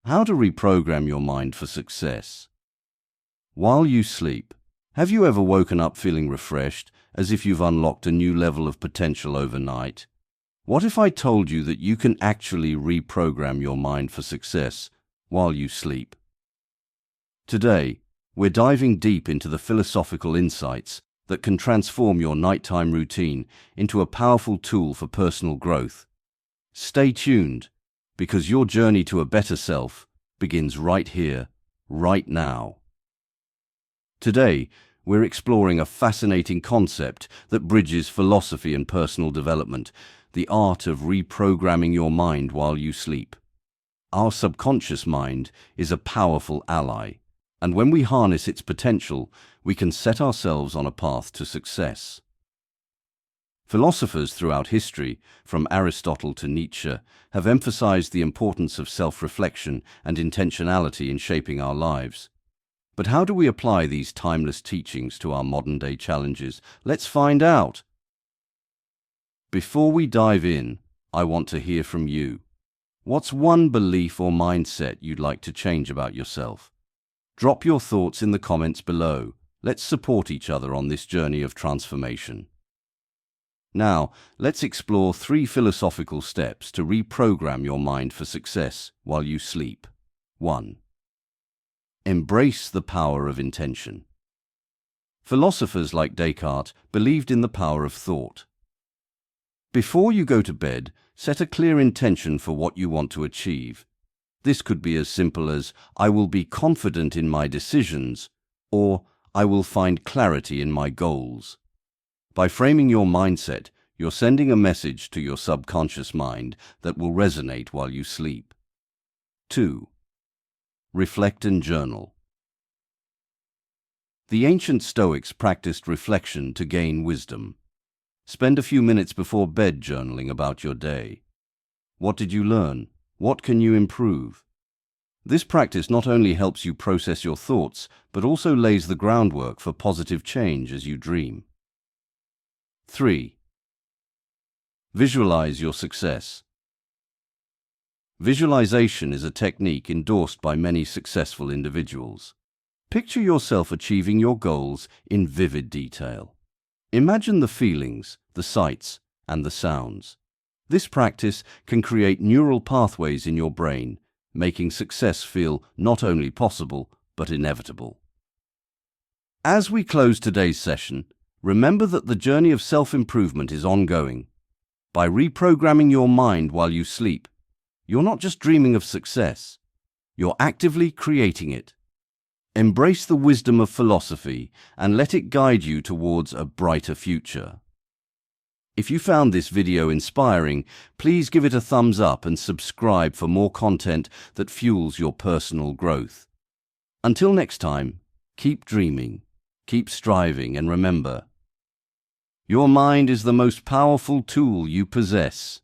How to reprogram your mind for success. While you sleep, have you ever woken up feeling refreshed, as if you've unlocked a new level of potential overnight? What if I told you that you can actually reprogram your mind for success while you sleep? Today, we're diving deep into the philosophical insights that can transform your nighttime routine into a powerful tool for personal growth. Stay tuned, because your journey to a better self begins right here, right now. Today, we're exploring a fascinating concept that bridges philosophy and personal development, the art of reprogramming your mind while you sleep. Our subconscious mind is a powerful ally, and when we harness its potential, we can set ourselves on a path to success. Philosophers throughout history, from Aristotle to Nietzsche, have emphasized the importance of self-reflection and intentionality in shaping our lives. But how do we apply these timeless teachings to our modern-day challenges? Let's find out. Before we dive in, I want to hear from you. What's one belief or mindset you'd like to change about yourself? Drop your thoughts in the comments below. Let's support each other on this journey of transformation. Now, let's explore 3 philosophical steps to reprogram your mind for success while you sleep. 1. Embrace the power of intention. Philosophers like Descartes believed in the power of thought. Before you go to bed, set a clear intention for what you want to achieve. This could be as simple as, I will be confident in my decisions, or I will find clarity in my goals. By framing your mindset, you're sending a message to your subconscious mind that will resonate while you sleep. 2. Reflect and journal. The ancient Stoics practiced reflection to gain wisdom. Spend a few minutes before bed journaling about your day. What did you learn? What can you improve? This practice not only helps you process your thoughts, but also lays the groundwork for positive change as you dream. 3. Visualize your success. Visualization is a technique endorsed by many successful individuals. Picture yourself achieving your goals in vivid detail. Imagine the feelings, the sights, and the sounds. This practice can create neural pathways in your brain, making success feel not only possible, but inevitable. As we close today's session, remember that the journey of self-improvement is ongoing. By reprogramming your mind while you sleep, you're not just dreaming of success, you're actively creating it. Embrace the wisdom of philosophy and let it guide you towards a brighter future. If you found this video inspiring, please give it a thumbs up and subscribe for more content that fuels your personal growth. Until next time, keep dreaming, keep striving, and remember, your mind is the most powerful tool you possess.